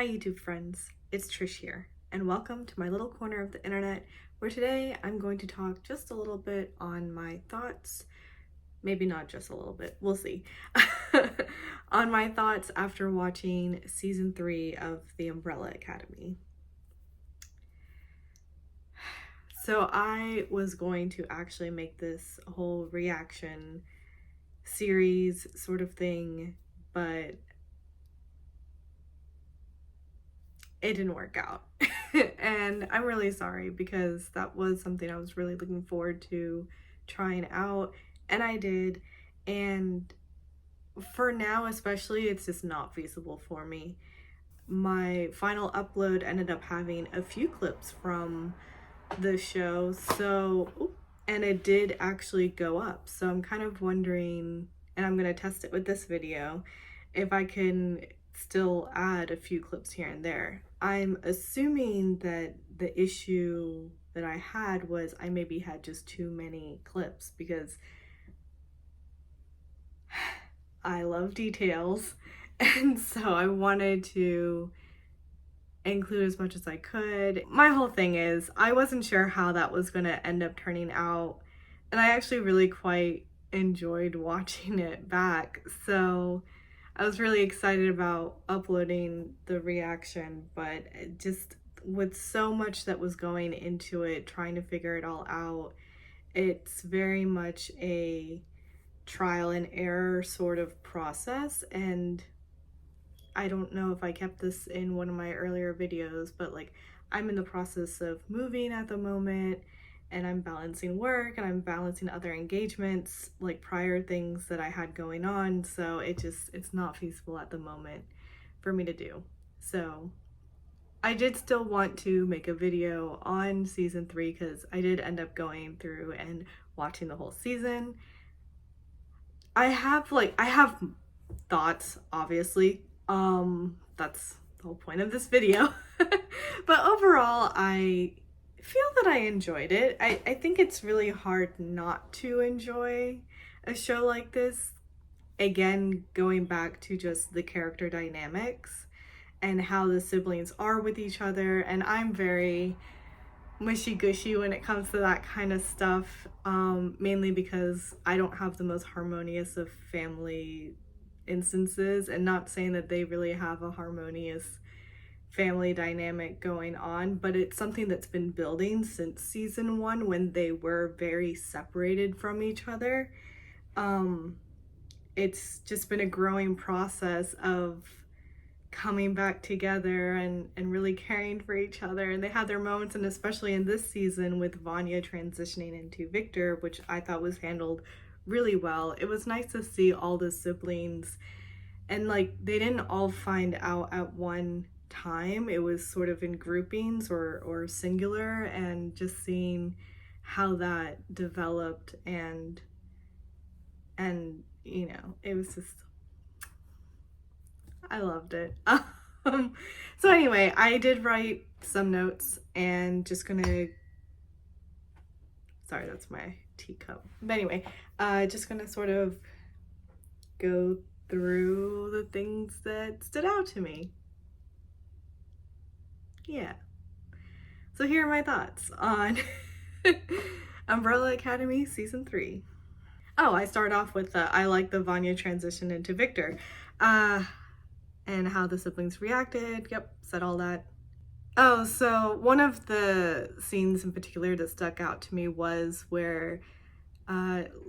Hi YouTube friends, it's Trish here, and welcome to my little corner of the internet where today I'm going to talk just a little bit on my thoughts, maybe not just a little bit, we'll see, on my thoughts after watching season 3 of The Umbrella Academy. So I was going to actually make this whole reaction series sort of thing, but it didn't work out. And I'm really sorry because that was something I was really looking forward to trying out, and I did. And for now especially, it's just not feasible for me. My final upload ended up having a few clips from the show, and it did actually go up. So I'm kind of wondering, and I'm gonna test it with this video, if I can still add a few clips here and there. I'm assuming that the issue that I had was I maybe had just too many clips because I love details, and so I wanted to include as much as I could. My whole thing is I wasn't sure how that was going to end up turning out, and I actually really quite enjoyed watching it back, so I was really excited about uploading the reaction, but just with so much that was going into it, trying to figure it all out, it's very much a trial and error sort of process. And I don't know if I kept this in one of my earlier videos, but like I'm in the process of moving at the moment, and I'm balancing work and I'm balancing other engagements, like prior things that I had going on. So it's not feasible at the moment for me to do. So I did still want to make a video on season 3 because I did end up going through and watching the whole season. I have thoughts, obviously. That's the whole point of this video. But overall, I feel that I enjoyed it. I think it's really hard not to enjoy a show like this. Again, going back to just the character dynamics and how the siblings are with each other, and I'm very mushy-gushy when it comes to that kind of stuff, mainly because I don't have the most harmonious of family instances, and not saying that they really have a harmonious family dynamic going on, but it's something that's been building since season 1 when they were very separated from each other. It's just been a growing process of coming back together and really caring for each other, and they had their moments, and especially in this season with Vanya transitioning into Victor, which I thought was handled really well. It was nice to see all the siblings, and like they didn't all find out at one time. It was sort of in groupings or singular, and just seeing how that developed, and you know, it was just, I loved it. So anyway, I did write some notes, and just gonna, sorry, that's my teacup. But anyway, just gonna sort of go through the things that stood out to me. Yeah. So here are my thoughts on Umbrella Academy season 3. Oh, I start off with I like the Vanya transition into Victor, and how the siblings reacted. Yep, said all that. Oh, so one of the scenes in particular that stuck out to me was where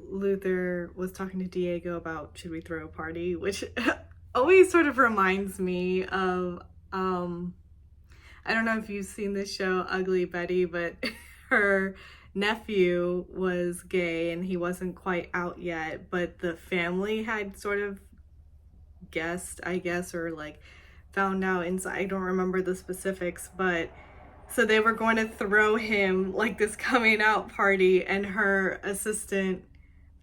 Luther was talking to Diego about should we throw a party, which always sort of reminds me of I don't know if you've seen this show Ugly Betty, but her nephew was gay and he wasn't quite out yet, but the family had sort of guessed, I guess, or like found out inside. I don't remember the specifics, but so they were going to throw him like this coming out party, and her assistant,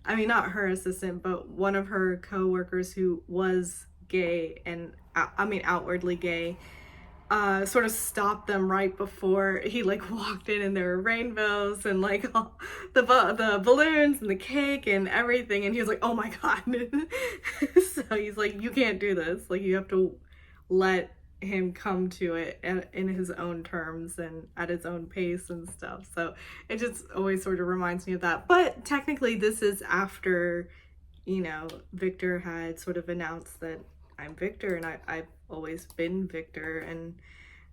I mean not her assistant, but one of her co-workers who was gay, and I mean outwardly gay, sort of stopped them right before he like walked in, and there were rainbows and like all the balloons and the cake and everything, and he was like, oh my god. So he's like, you can't do this, like you have to let him come to it in his own terms and at his own pace and stuff. So it just always sort of reminds me of that. But technically this is after, you know, Victor had sort of announced that I'm Victor and I've always been Victor,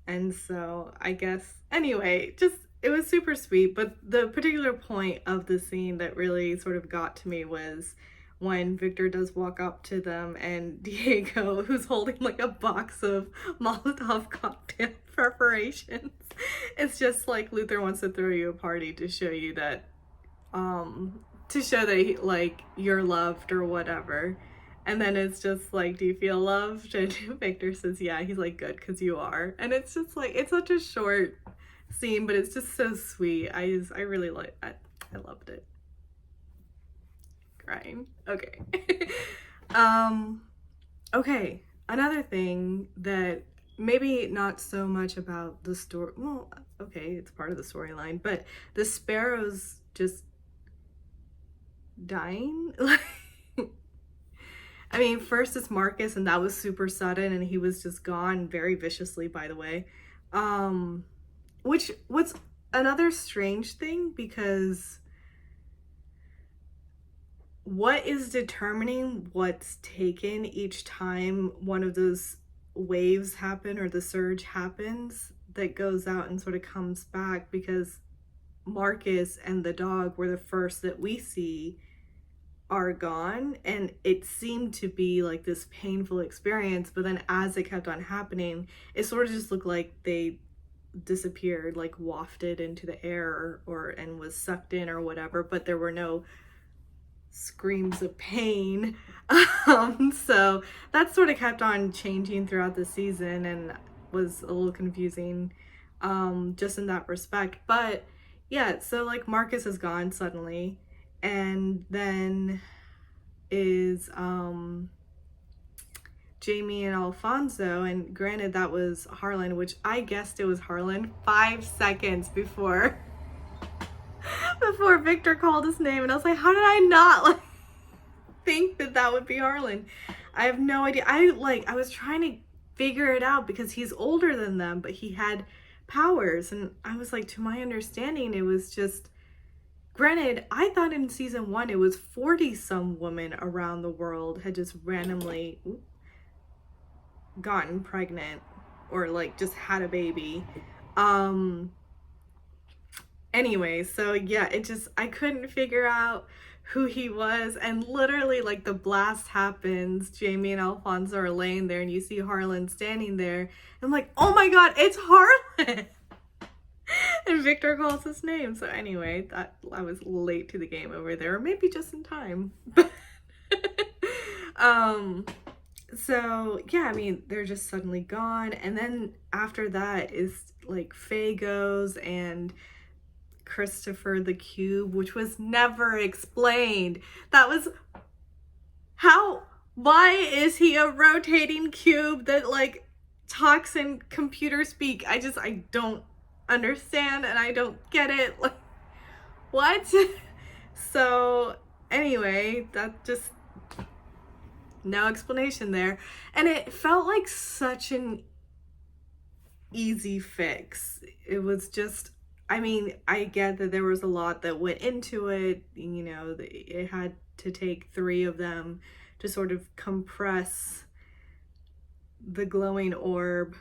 and so I guess anyway, just it was super sweet. But the particular point of the scene that really sort of got to me was when Victor does walk up to them and Diego, who's holding like a box of Molotov cocktail preparations, it's just like Luther wants to throw you a party to show you that, to show that he, like, you're loved or whatever. And then it's just like, do you feel loved? And Victor says, yeah. He's like, good, because you are. And it's just like, it's such a short scene, but it's just so sweet. I really like it. I loved it. Crying. Okay. Okay. Another thing that maybe not so much about the story. Well, okay, it's part of the storyline, but the sparrows just dying. Like, I mean, first it's Marcus, and that was super sudden, and he was just gone very viciously, by the way. Which was another strange thing, because what is determining what's taken each time one of those waves happen or the surge happens that goes out and sort of comes back? Because Marcus and the dog were the first that we see are gone, and it seemed to be like this painful experience, but then as it kept on happening, it sort of just looked like they disappeared, like wafted into the air or and was sucked in or whatever, but there were no screams of pain. So that sort of kept on changing throughout the season and was a little confusing, just in that respect. But yeah, so like Marcus is gone suddenly, and then is Jamie and Alfonso, and granted that was Harlan, which I guessed it was Harlan 5 seconds before Victor called his name, and I was like, how did I not like think that that would be Harlan? I have no idea. I was trying to figure it out because he's older than them, but he had powers, and I was like, to my understanding, it was just, granted, I thought in season 1 it was 40 some women around the world had just randomly gotten pregnant or like just had a baby. Anyway, so yeah, it just, I couldn't figure out who he was, and literally like the blast happens, Jamie and Alfonso are laying there and you see Harlan standing there. I'm like, oh my god, it's Harlan. And Victor calls his name. So anyway, I was late to the game over there, or maybe just in time. So yeah, I mean, they're just suddenly gone, and then after that is like Faye goes, and Christopher the Cube, which was never explained. That was why is he a rotating cube that like talks in computer speak? I don't understand, and I don't get it. Like, what? So anyway, that just, no explanation there. And it felt like such an easy fix. It was just, I mean, I get that there was a lot that went into it. You know, it had to take 3 of them to sort of compress the glowing orb.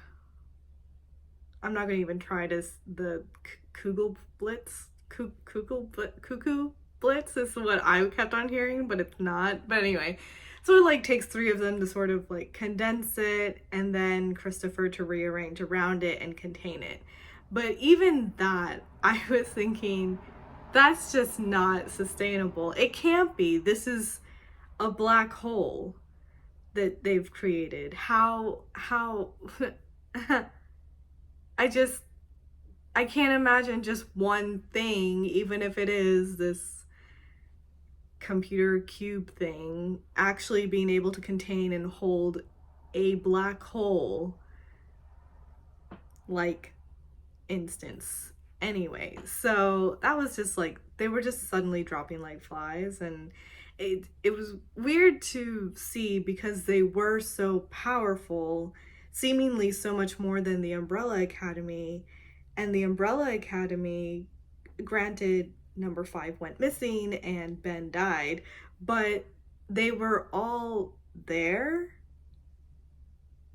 I'm not going to even try the Cuckoo Blitz is what I kept on hearing, but it's not. But anyway, so it like takes 3 of them to sort of like condense it, and then Christopher to rearrange around it and contain it. But even that, I was thinking, that's just not sustainable. It can't be. This is a black hole that they've created. How I can't imagine just one thing, even if it is this computer cube thing, actually being able to contain and hold a black hole like instance. Anyway, so that was just like, they were just suddenly dropping like flies, and it was weird to see because they were so powerful. seemingly so much more than the Umbrella Academy. And the Umbrella Academy, granted, number 5 went missing and Ben died, but they were all there.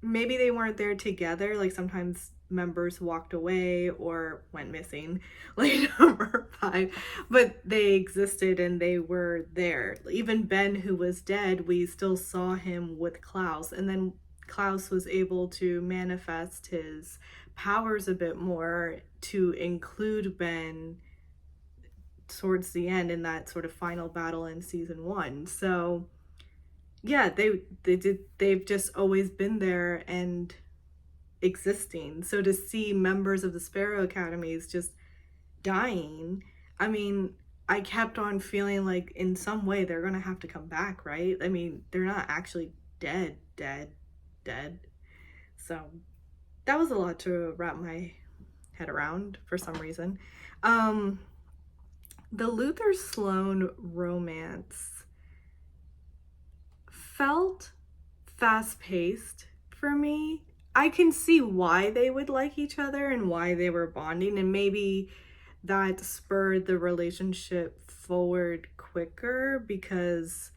Maybe they weren't there together, like sometimes members walked away or went missing, like number 5, but they existed and they were there. Even Ben, who was dead, we still saw him with Klaus, and then Klaus was able to manifest his powers a bit more to include Ben towards the end in that sort of final battle in season 1. So yeah, they've just always been there and existing. So to see members of the Sparrow Academies just dying, I mean, I kept on feeling like in some way they're gonna have to come back, right? I mean, they're not actually dead. So that was a lot to wrap my head around for some reason. The Luther Sloane romance felt fast-paced for me. I can see why they would like each other and why they were bonding, and maybe that spurred the relationship forward quicker because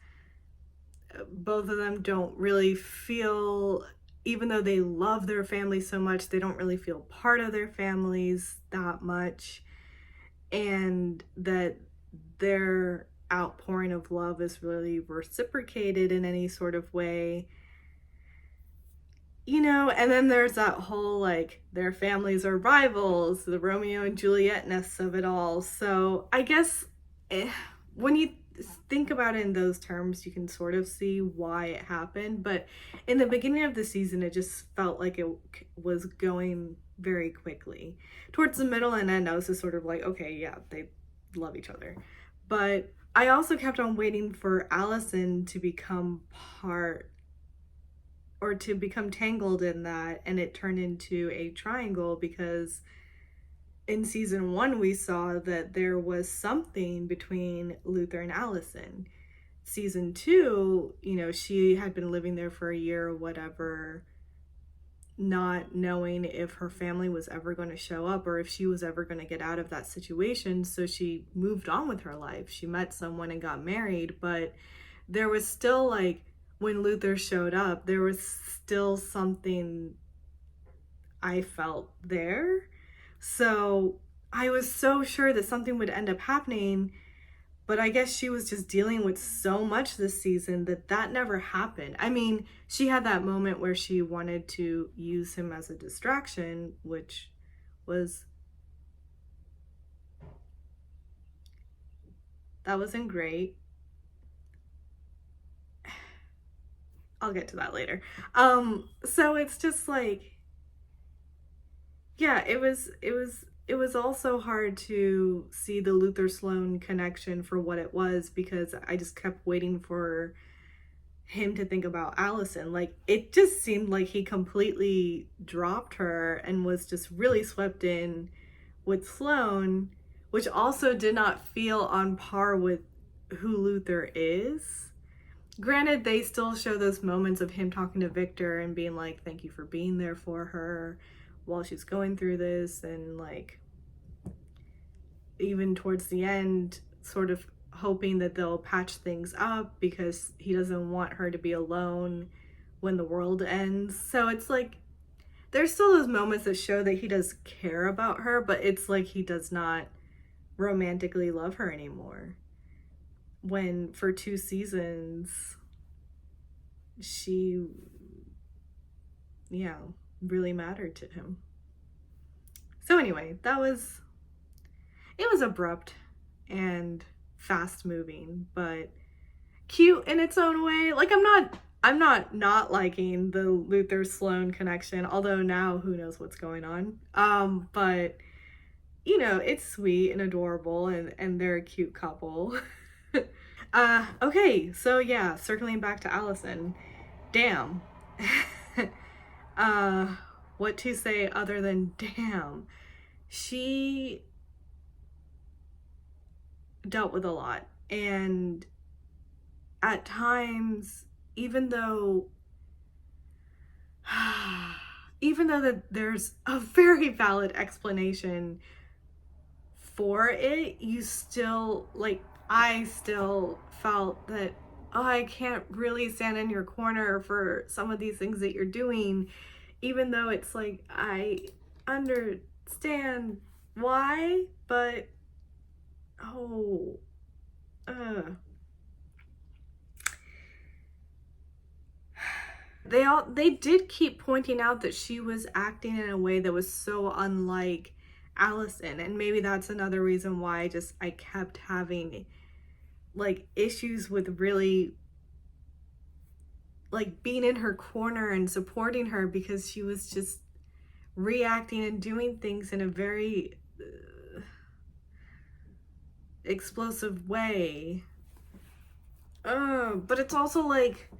both of them don't really feel, even though they love their family so much, they don't really feel part of their families that much, and that their outpouring of love is really reciprocated in any sort of way, you know. And then there's that whole like their families are rivals, the Romeo and Juliet-ness of it all. So I guess when you think about it in those terms, you can sort of see why it happened. But in the beginning of the season, it just felt like it was going very quickly. Towards the middle and end, I was just sort of like, okay, yeah, they love each other. But I also kept on waiting for Allison to become part, or to become tangled in that, and it turned into a triangle, because in season 1 we saw that there was something between Luther and Allison. Season 2, you know, she had been living there for a year or whatever, not knowing if her family was ever going to show up or if she was ever going to get out of that situation. So she moved on with her life. She met someone and got married, but there was still, like, when Luther showed up, there was still something I felt there. So I was so sure that something would end up happening, but I guess she was just dealing with so much this season that never happened. I mean, she had that moment where she wanted to use him as a distraction, which was, that wasn't great. I'll get to that later. So it's just like, yeah, it was also hard to see the Luther Sloane connection for what it was, because I just kept waiting for him to think about Allison. Like, it just seemed like he completely dropped her and was just really swept in with Sloane, which also did not feel on par with who Luther is. Granted, they still show those moments of him talking to Victor and being like, thank you for being there for her while she's going through this, and like even towards the end sort of hoping that they'll patch things up because he doesn't want her to be alone when the world ends. So it's like there's still those moments that show that he does care about her, but it's like he does not romantically love her anymore, when for 2 seasons she, yeah, really mattered to him. So anyway, it was abrupt and fast moving, but cute in its own way. Like, I'm not liking the Luther Sloane connection, although now who knows what's going on. But you know, it's sweet and adorable, and they're a cute couple. Okay, so yeah, circling back to Allison. Damn. What to say other than damn. She dealt with a lot, and at times, even though even though that there's a very valid explanation for it, you still, like, I still felt that, oh, I can't really stand in your corner for some of these things that you're doing, even though it's like, I understand why, but, oh, they did keep pointing out that she was acting in a way that was so unlike Allison, and maybe that's another reason why I kept having like issues with really like being in her corner and supporting her, because she was just reacting and doing things in a very explosive way. But it's also like,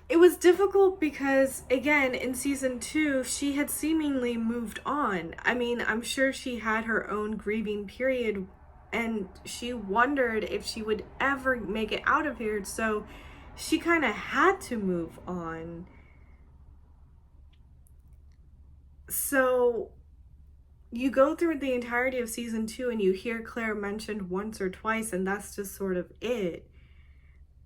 it was difficult because, again, in season 2, she had seemingly moved on. I mean, I'm sure she had her own grieving period, and she wondered if she would ever make it out of here, so she kind of had to move on. So you go through the entirety of season 2 and you hear Claire mentioned once or twice, and that's just sort of it.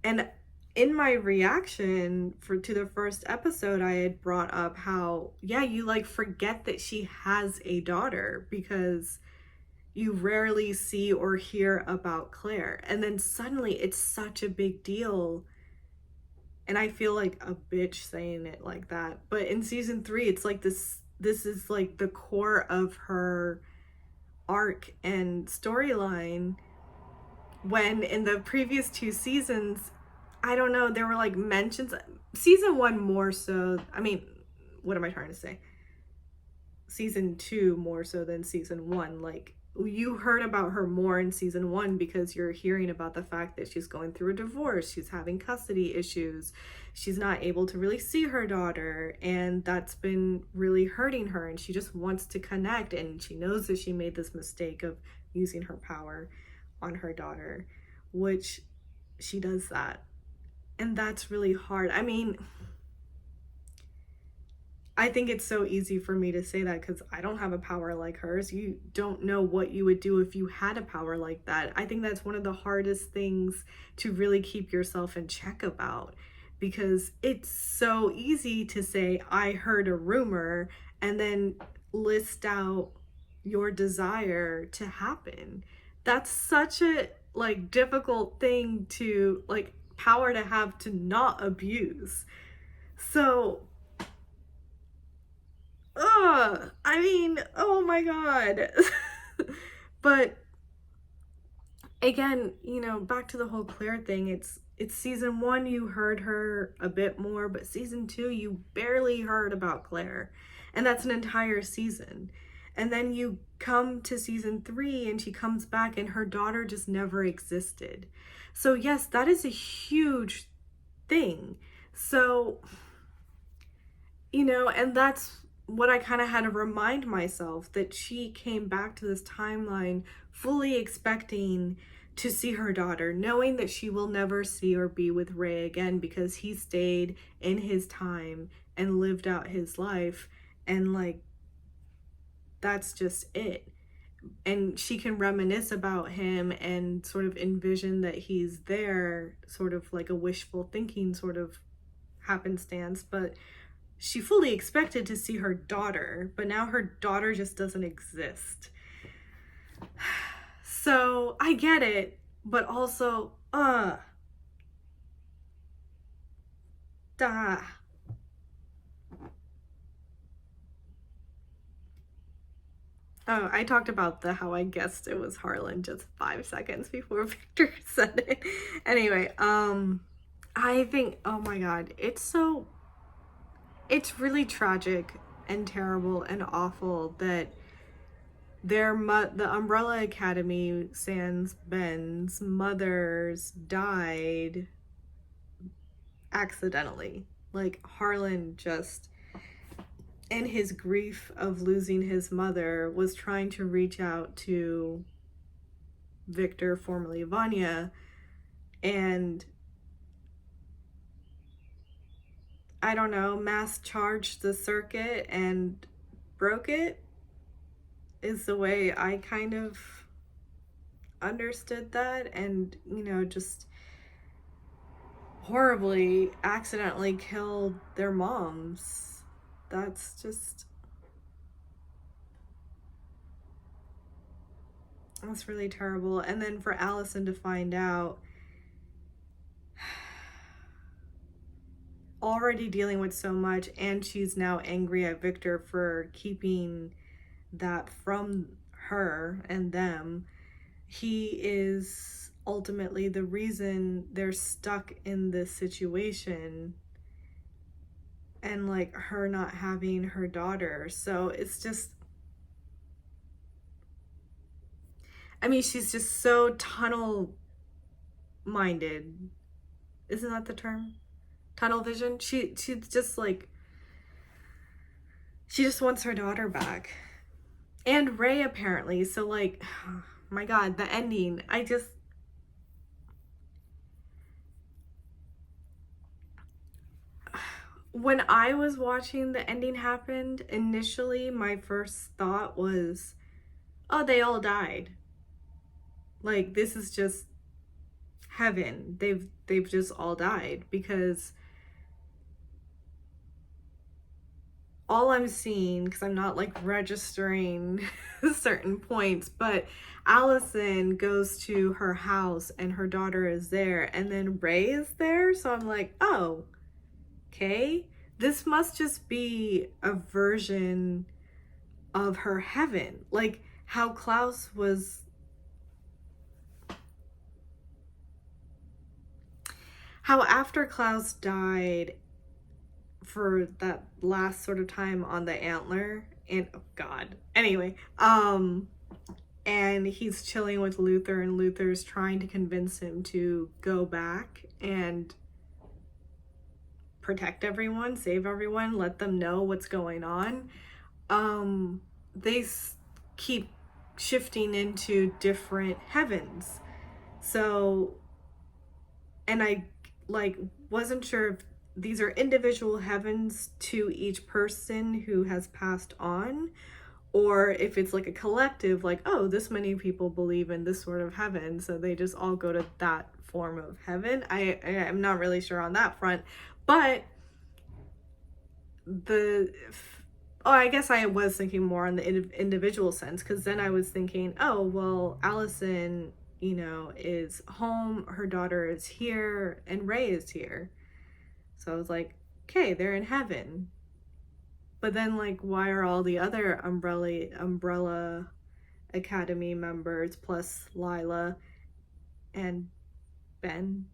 And in my reaction to the first episode, I had brought up how, yeah, you like forget that she has a daughter because you rarely see or hear about Claire. And then suddenly it's such a big deal. And I feel like a bitch saying it like that. But in season 3, it's like this is like the core of her arc and storyline, when in the previous 2 seasons, I don't know, there were like mentions, season 1 more so, I mean, what am I trying to say? Season 2 more so than season 1. Like, you heard about her more in season 1 because you're hearing about the fact that she's going through a divorce, she's having custody issues, she's not able to really see her daughter, and that's been really hurting her, and she just wants to connect, and she knows that she made this mistake of using her power on her daughter, which she does that. And that's really hard. I mean, I think it's so easy for me to say that because I don't have a power like hers. You don't know what you would do if you had a power like that. I think that's one of the hardest things to really keep yourself in check about, because it's so easy to say, I heard a rumor, and then list out your desire to happen. That's such a like difficult thing to like power to have to not abuse. So I mean, oh my god. But again, you know, back to the whole Claire thing, it's season 1 you heard her a bit more, but season 2 you barely heard about Claire, and that's an entire season. And then you come to season 3 and she comes back and her daughter just never existed. So yes, that is a huge thing. So, you know, and that's what I kind of had to remind myself, that she came back to this timeline fully expecting to see her daughter, knowing that she will never see or be with Ray again because he stayed in his time and lived out his life, and like, that's just it. And she can reminisce about him and sort of envision that he's there, sort of like a wishful thinking sort of happenstance, but she fully expected to see her daughter, but now her daughter just doesn't exist. So I get it, but also, duh. Oh, I talked about the how I guessed it was Harlan just 5 seconds before Victor said it. Anyway, I think, oh my god, it's really tragic and terrible and awful that the Umbrella Academy sans Ben's mothers died accidentally. Like, Harlan just, in his grief of losing his mother, was trying to reach out to Victor, formerly Vanya, and I don't know, mass charged the circuit and broke it, is the way I kind of understood that. And, you know, just horribly accidentally killed their moms. That's just, that's really terrible. And then for Allison to find out, already dealing with so much, and she's now angry at Victor for keeping that from her and them. He is ultimately the reason they're stuck in this situation, and like her not having her daughter. So it's just, I mean, she's just so tunnel minded. Isn't that the term? Tunnel vision. She's just like, she just wants her daughter back. And Ray apparently. So like, oh my God, the ending. When I was watching the ending happened, initially my first thought was, oh, they all died. Like, this is just heaven. They've just all died, because all I'm seeing, because I'm not like registering certain points, but Allison goes to her house and her daughter is there, and then Ray is there. So I'm like, oh, okay, this must just be a version of her heaven. Like how Klaus was, how after Klaus died for that last sort of time on the antler, and oh God, anyway, and he's chilling with Luther, and Luther's trying to convince him to go back and protect everyone, save everyone, let them know what's going on. They keep shifting into different heavens. So, and I like wasn't sure if these are individual heavens to each person who has passed on, or if it's like a collective, like, oh, this many people believe in this sort of heaven, so they just all go to that form of heaven. I'm not really sure on that front, but I guess I was thinking more on the individual sense, because then I was thinking, oh, well, Allison, you know, is home, her daughter is here, and Ray is here. So I was like, okay, they're in heaven. But then, like, why are all the other Umbrella Academy members, plus Lila and Ben,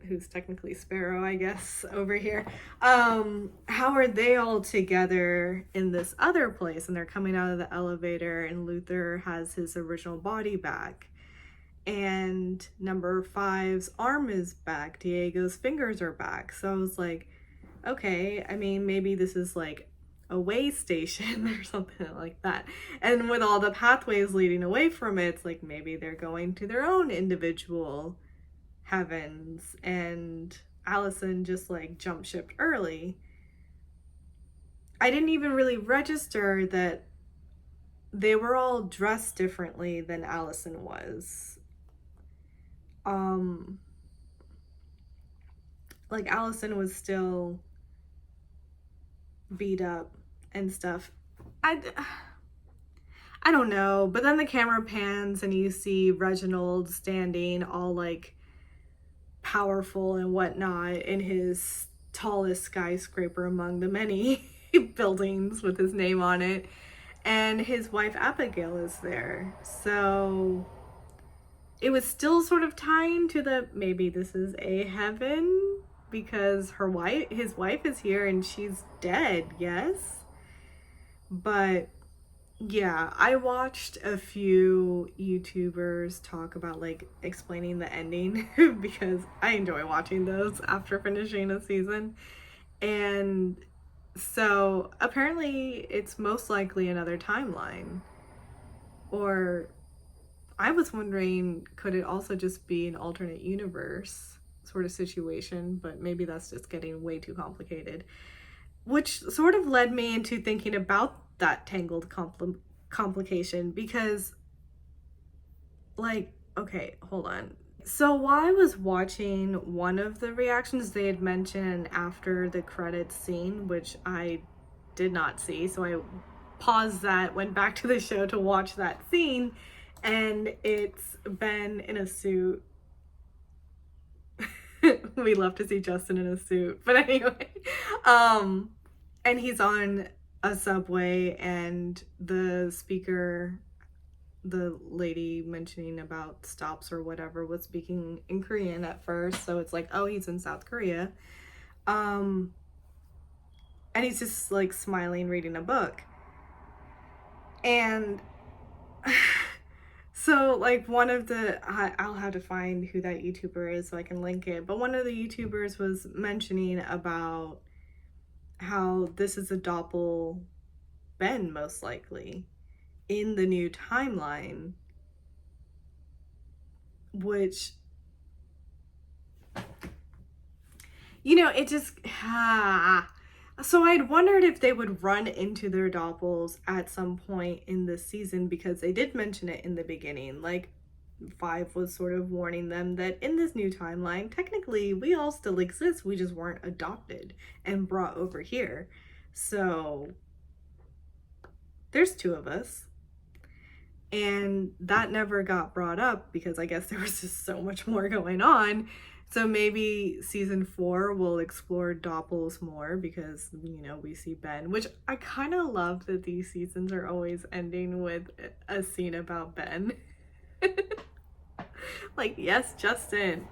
who's technically Sparrow, I guess, over here, how are they all together in this other place? And they're coming out of the elevator, and Luther has his original body back, and number 5's arm is back, Diego's fingers are back. So I was like, okay, I mean, maybe this is like a way station or something like that. And with all the pathways leading away from it, it's like maybe they're going to their own individual heavens, and Allison just like jump shipped early. I didn't even really register that they were all dressed differently than Allison was. Like Allison was still beat up and stuff. I don't know, but then the camera pans and you see Reginald standing all like powerful and whatnot in his tallest skyscraper among the many buildings with his name on it, and his wife Abigail is there. So it was still sort of tying to the, maybe this is a heaven because his wife is here and she's dead, yes. But yeah, I watched a few YouTubers talk about like explaining the ending because I enjoy watching those after finishing a season. And so apparently it's most likely another timeline. Or I was wondering, could it also just be an alternate universe? sort of situation, but maybe that's just getting way too complicated. Which sort of led me into thinking about that tangled complication because, like, okay, hold on. So while I was watching one of the reactions, they had mentioned after the credits scene, which I did not see, so I paused that, went back to the show to watch that scene, and it's Ben in a suit. We love to see Justin in a suit, but anyway, and he's on a subway, and the speaker, the lady mentioning about stops or whatever, was speaking in Korean at first, so it's like, oh, he's in South Korea, and he's just like smiling, reading a book, and so, like, one of the, I'll have to find who that YouTuber is so I can link it, but one of the YouTubers was mentioning about how this is a doppel Ben, most likely, in the new timeline, which, you know, it just, so I'd wondered if they would run into their doppels at some point in this season, because they did mention it in the beginning. Like, 5 was sort of warning them that in this new timeline, technically, we all still exist. We just weren't adopted and brought over here. So, there's 2 of us. And that never got brought up because I guess there was just so much more going on. So maybe season 4 will explore doppels more because, you know, we see Ben, which I kind of love that these seasons are always ending with a scene about Ben. Like, yes, Justin.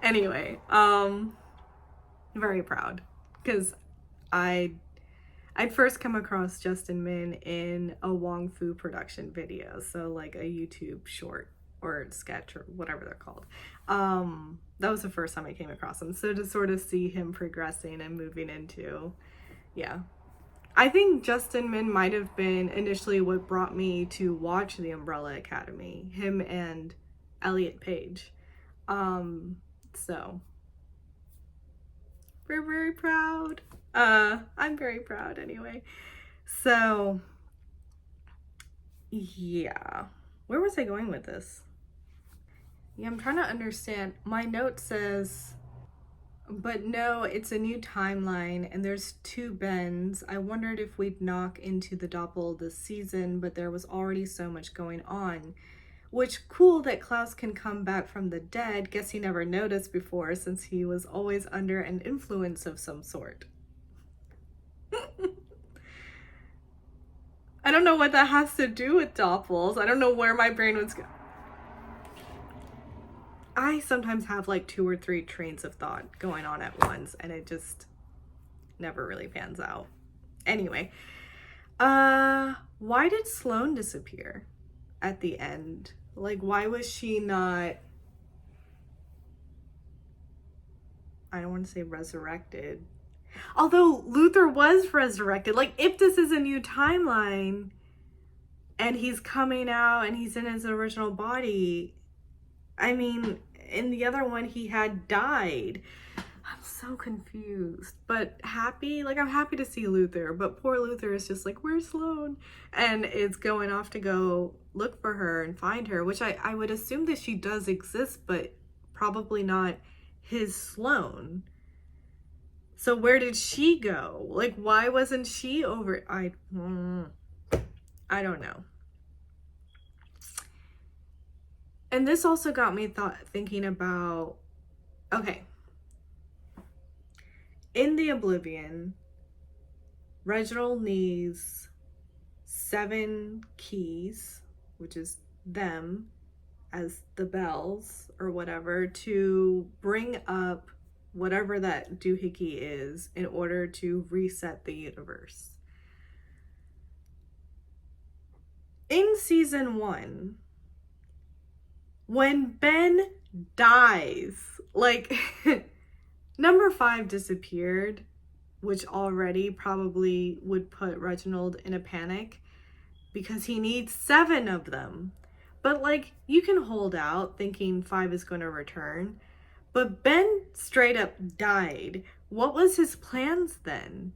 Anyway, very proud because I'd first come across Justin Min in a Wong Fu production video, so like a YouTube short or sketch or whatever they're called. That was the first time I came across him. So to sort of see him progressing and moving into, yeah. I think Justin Min might have been initially what brought me to watch The Umbrella Academy. Him and Elliot Page. So we're very proud. I'm very proud anyway. So yeah. Where was I going with this? Yeah, I'm trying to understand. My note says, but no, it's a new timeline and there's 2 Bens. I wondered if we'd knock into the doppel this season, but there was already so much going on. Which, cool that Klaus can come back from the dead. Guess he never noticed before since he was always under an influence of some sort. I don't know what that has to do with doppels. I don't know where my brain was going. I sometimes have like 2 or 3 trains of thought going on at once, and it just never really pans out. Anyway, why did Sloane disappear at the end? Like, why was she not, I don't want to say resurrected. Although Luther was resurrected. Like, if this is a new timeline and he's coming out and he's in his original body, I mean, in the other one he had died. I'm so confused, but happy. Like, I'm happy to see Luther, but poor Luther is just like, where's Sloane? And it's going off to go look for her and find her, which I would assume that she does exist, but probably not his Sloane. So where did she go? Like, why wasn't she over? I don't know. And this also got me thinking about, okay, in the Oblivion, Reginald needs 7 keys, which is them as the bells or whatever, to bring up whatever that doohickey is in order to reset the universe. In season 1, when Ben dies, like, number 5 disappeared, which already probably would put Reginald in a panic because he needs 7 of them. But, like, you can hold out thinking 5 is going to return. But Ben straight up died. What was his plans then?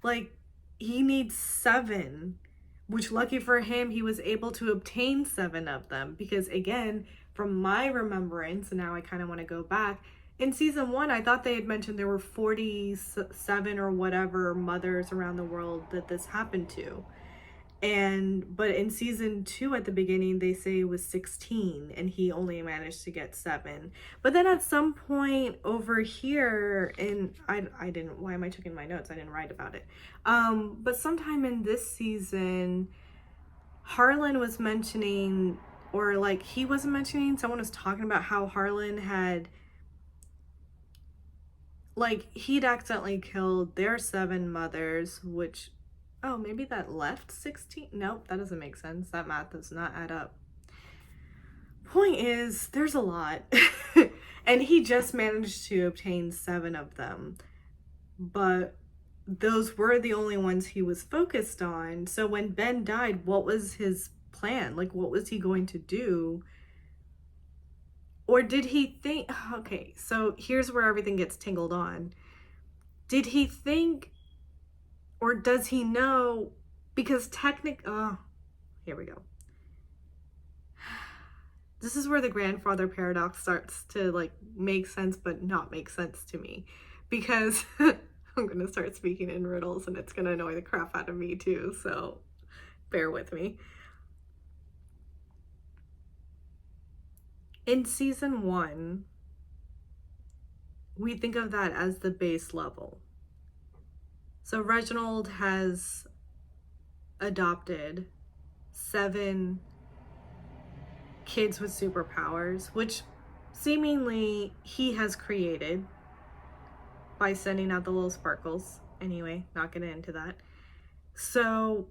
Like, he needs 7, which lucky for him, he was able to obtain 7 of them. Because again, from my remembrance, and now I kind of want to go back, in season 1, I thought they had mentioned there were 47 or whatever mothers around the world that this happened to. But in season 2 at the beginning, they say it was 16 and he only managed to get 7. But then at some point over here, and I didn't, why am I checking my notes? I didn't write about it. But sometime in this season, Harlan was mentioning, or like he wasn't mentioning, someone was talking about how Harlan had, like, he'd accidentally killed their 7 mothers, which, oh, maybe that left 16? Nope, that doesn't make sense. That math does not add up. Point is, there's a lot. And he just managed to obtain 7 of them. But those were the only ones he was focused on. So when Ben died, what was his plan? Like, what was he going to do? Or did he think, okay, so here's where everything gets tangled on. Did he think, or does he know, because here we go. This is where the grandfather paradox starts to like make sense, but not make sense to me, because I'm gonna start speaking in riddles and it's gonna annoy the crap out of me too, so bear with me. In season 1, we think of that as the base level. So Reginald has adopted 7 kids with superpowers, which seemingly he has created by sending out the little sparkles. Anyway, not gonna into that. So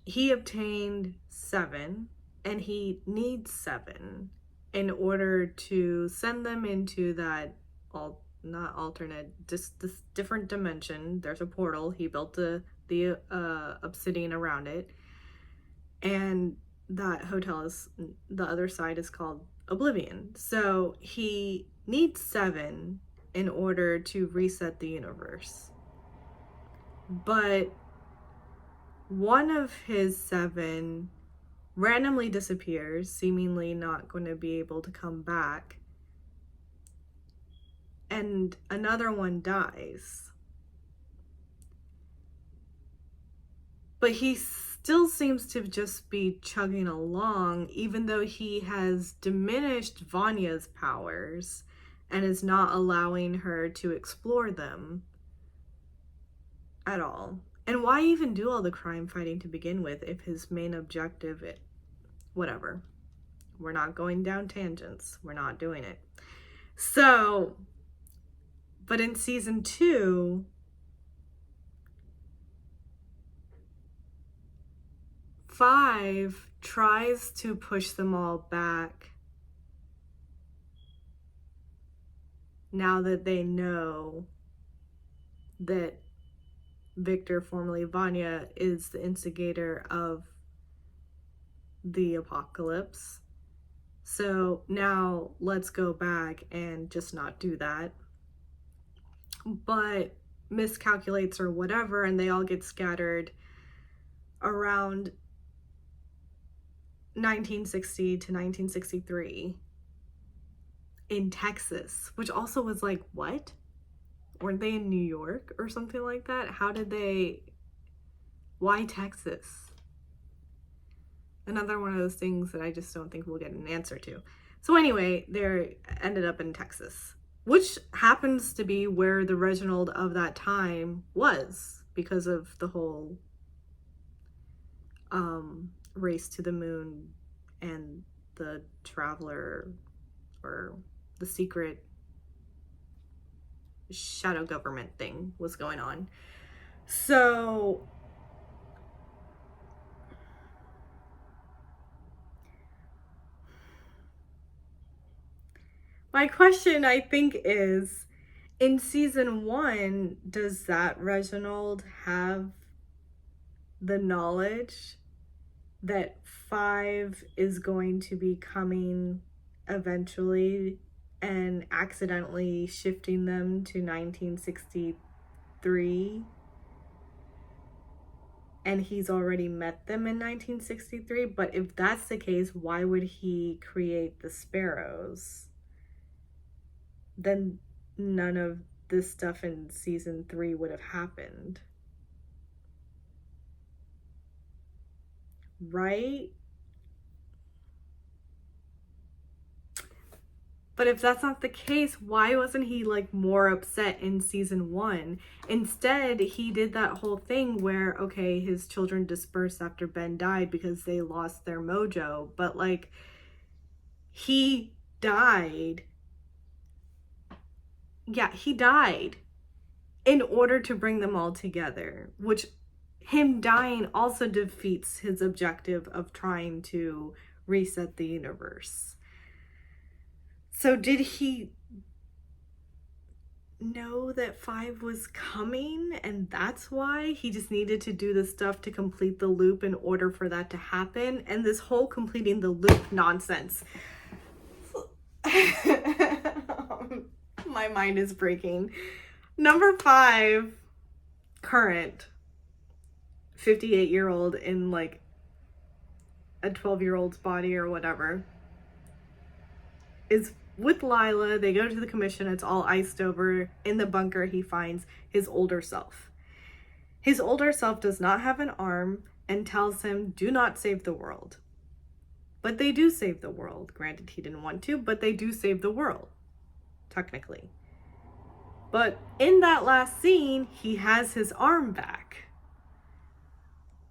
he obtained 7, and he needs 7 in order to send them into that not alternate, just this different dimension. There's a portal. He built the obsidian around it, and that hotel is, the other side is called Oblivion. So he needs 7 in order to reset the universe. But one of his 7 randomly disappears, seemingly not going to be able to come back, and another one dies. But he still seems to just be chugging along, even though he has diminished Vanya's powers and is not allowing her to explore them at all. And why even do all the crime fighting to begin with if his main objective, whatever. We're not going down tangents. We're not doing it. So, but in season 2, 5 tries to push them all back now that they know that Victor, formerly Vanya, is the instigator of the apocalypse. So now let's go back and just not do that. But miscalculates or whatever, and they all get scattered around 1960 to 1963 in Texas, which also was like, what? Weren't they in New York or something like that? Why Texas? Another one of those things that I just don't think we'll get an answer to. So anyway, they ended up in Texas, which happens to be where the Reginald of that time was, because of the whole race to the moon and the traveler, or the secret shadow government thing was going on. So my question, I think, is, in season 1, does that Reginald have the knowledge that 5 is going to be coming eventually and accidentally shifting them to 1963, and he's already met them in 1963. But if that's the case, why would he create the sparrows? Then none of this stuff in season 3 would have happened, right? But if that's not the case, why wasn't he like more upset in season 1? Instead, he did that whole thing where, okay, his children dispersed after Ben died because they lost their mojo, but like, he died. Yeah, he died in order to bring them all together, which him dying also defeats his objective of trying to reset the universe. So did he know that 5 was coming, and that's why he just needed to do this stuff to complete the loop in order for that to happen? And this whole completing the loop nonsense. My mind is breaking. Number 5, current 58-year-old in like a 12-year-old's body or whatever, is with Lila. They go to the commission. It's all iced over. In the bunker, he finds his older self. His older self does not have an arm and tells him, do not save the world. But they do save the world. Granted, he didn't want to, but they do save the world, technically. But in that last scene, he has his arm back.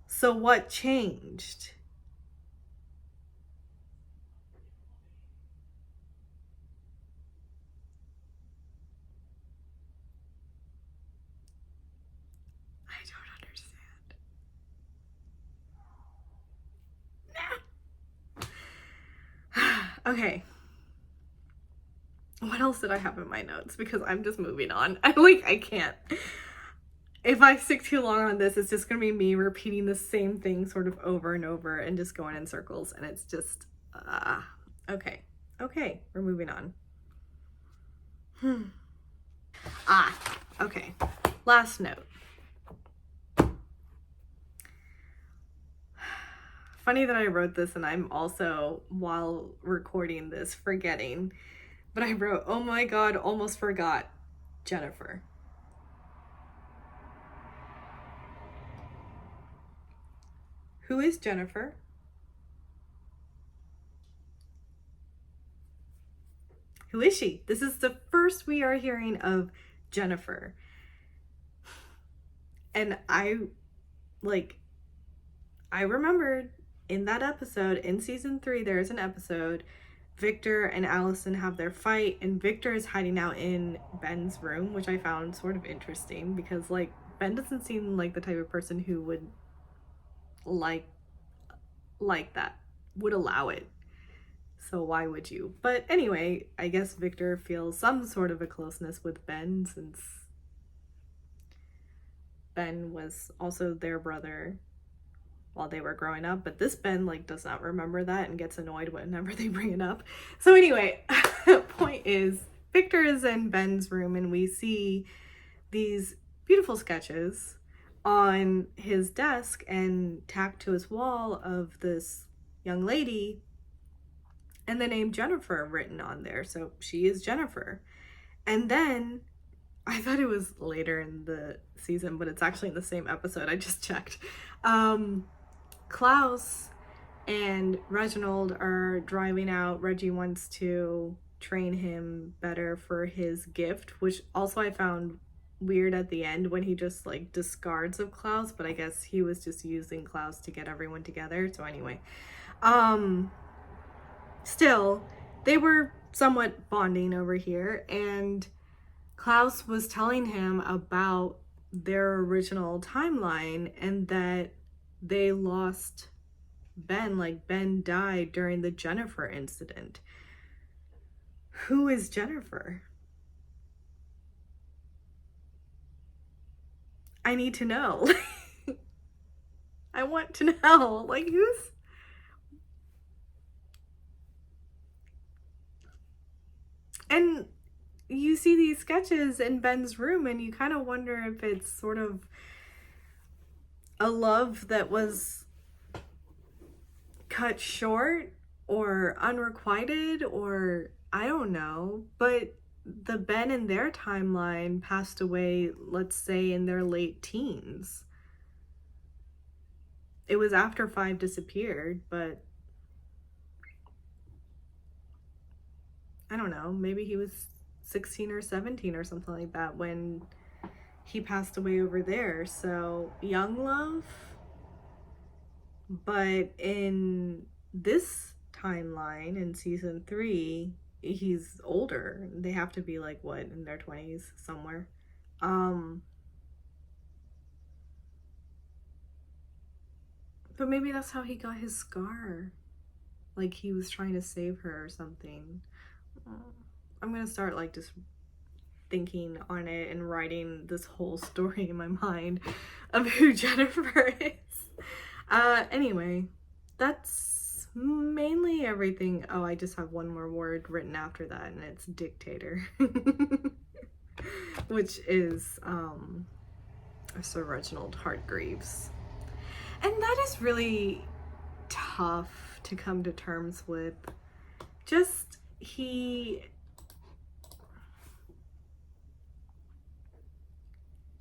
So what changed? I don't understand. Okay. What else did I have in my notes? Because I'm just moving on. I can't. If I stick too long on this, it's just going to be me repeating the same thing sort of over and over and just going in circles. And it's just, okay. Okay, we're moving on. Okay. Last note. Funny that I wrote this and I'm also, while recording this, forgetting. But I wrote, oh my God, almost forgot Jennifer. Who is Jennifer? Who is she? This is the first we are hearing of Jennifer. And I remembered in that episode, in season 3, there is an episode, Victor and Allison have their fight, and Victor is hiding out in Ben's room, which I found sort of interesting because, like, Ben doesn't seem like the type of person who would like that, would allow it. So why would you? But anyway, I guess Victor feels some sort of a closeness with Ben since Ben was also their brother while they were growing up, but this Ben does not remember that and gets annoyed whenever they bring it up. So anyway, point is, Victor is in Ben's room and we see these beautiful sketches on his desk and tacked to his wall of this young lady and the name Jennifer written on there. So she is Jennifer. And then I thought it was later in the season, but it's actually in the same episode. I just checked. Klaus and Reginald are driving out. Reggie wants to train him better for his gift, which also I found weird at the end when he just discards of Klaus, but I guess he was just using Klaus to get everyone together. So anyway, still, they were somewhat bonding over here, and Klaus was telling him about their original timeline and that they lost Ben, Ben died during the Jennifer incident. Who is Jennifer? I need to know. I want to know. Who's... And you see these sketches in Ben's room and you kind of wonder if it's sort of a love that was cut short or unrequited, or I don't know. But the Ben in their timeline passed away, let's say, in their late teens. It was after 5 disappeared, but I don't know, maybe he was 16 or 17 or something like that when he passed away over there. So young love, but in this timeline in season 3, he's older. They have to be like, what, in their 20s somewhere. But maybe that's how he got his scar. Like he was trying to save her or something. I'm gonna start like just thinking on it and writing this whole story in my mind of who Jennifer is. Anyway, that's mainly everything. Oh, I just have one more word written after that, and it's dictator. Which is Sir Reginald Hargreaves. And that is really tough to come to terms with. Just, he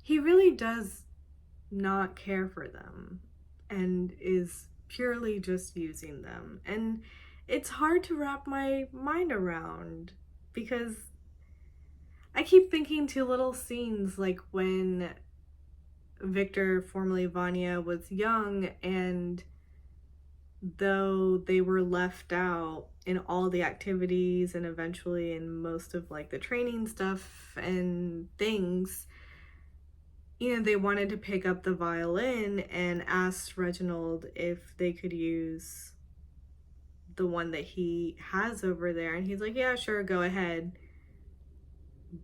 really does not care for them and is purely just using them. And it's hard to wrap my mind around because I keep thinking to little scenes like when Victor, formerly Vanya, was young, and though they were left out in all the activities and eventually in most of like the training stuff and things, you know, they wanted to pick up the violin and asked Reginald if they could use the one that he has over there, and he's like, yeah, sure, go ahead.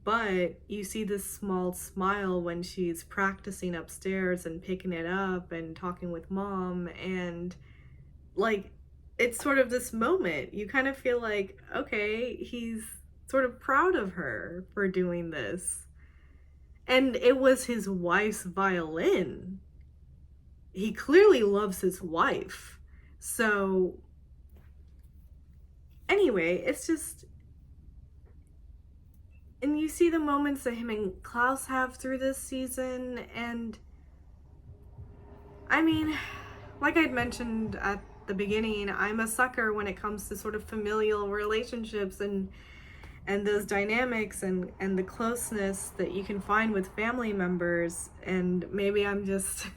But you see this small smile when she's practicing upstairs and picking it up and talking with mom, and like it's sort of this moment you kind of feel like, okay, he's sort of proud of her for doing this. And it was his wife's violin. He clearly loves his wife. So anyway, it's just, and you see the moments that him and Klaus have through this season, and I mean, like I'd mentioned at the beginning, I'm a sucker when it comes to sort of familial relationships and those dynamics and the closeness that you can find with family members. And maybe I'm just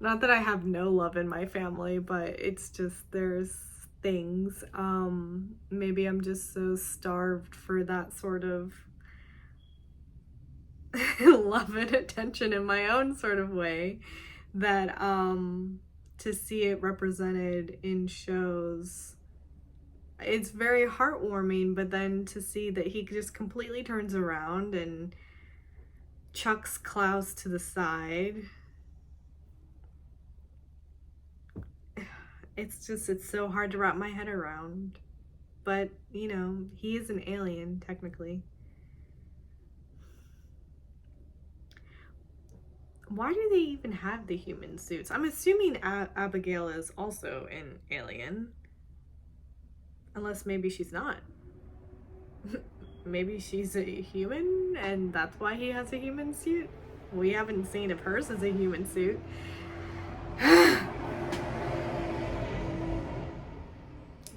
not that I have no love in my family, but it's just there's things. Maybe I'm just so starved for that sort of love and attention in my own sort of way that to see it represented in shows, it's very heartwarming. But then to see that he just completely turns around and chucks Klaus to the side, it's so hard to wrap my head around. But, you know, he is an alien, technically. Why do they even have the human suits? I'm assuming Abigail is also an alien. Unless maybe she's not. Maybe she's a human and that's why he has a human suit. We haven't seen if hers is a human suit.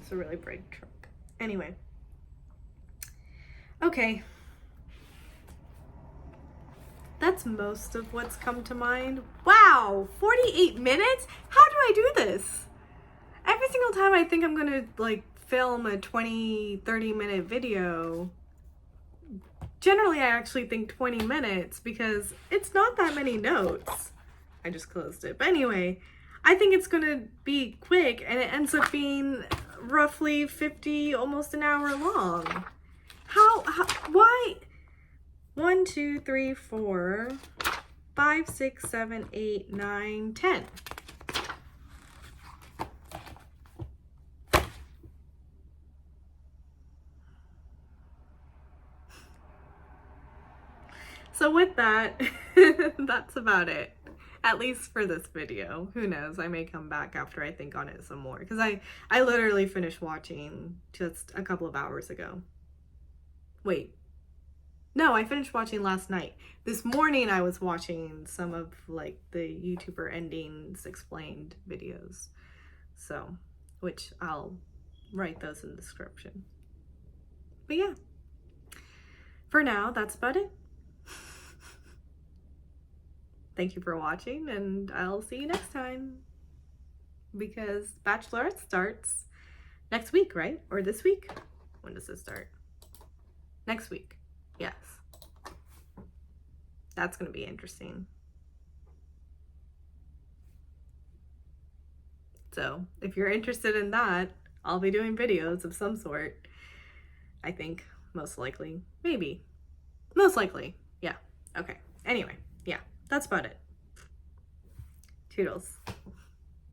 It's a really bright truck. Anyway. Okay. That's most of what's come to mind. Wow, 48 minutes? How do I do this? Every single time I think I'm gonna like film a 20-30 minute video, generally I actually think 20 minutes because it's not that many notes. I just closed it. But anyway, I think it's gonna be quick and it ends up being roughly 50, almost an hour long. Why? 1, 2, 3, 4, 5, 6, 7, 8, 9, 10. So with that, that's about it. At least for this video. Who knows? I may come back after I think on it some more. Because I literally finished watching just a couple of hours ago. Wait. No, I finished watching last night. This morning I was watching some of like the YouTuber endings explained videos. So, which I'll write those in the description. But yeah. For now, that's about it. Thank you for watching, and I'll see you next time. Because Bachelorette starts next week, right? Or this week? When does it start? Next week. Yes. That's going to be interesting. So, if you're interested in that, I'll be doing videos of some sort. I think, most likely. Maybe. Most likely. Yeah. Okay. Anyway, yeah. That's about it. Toodles.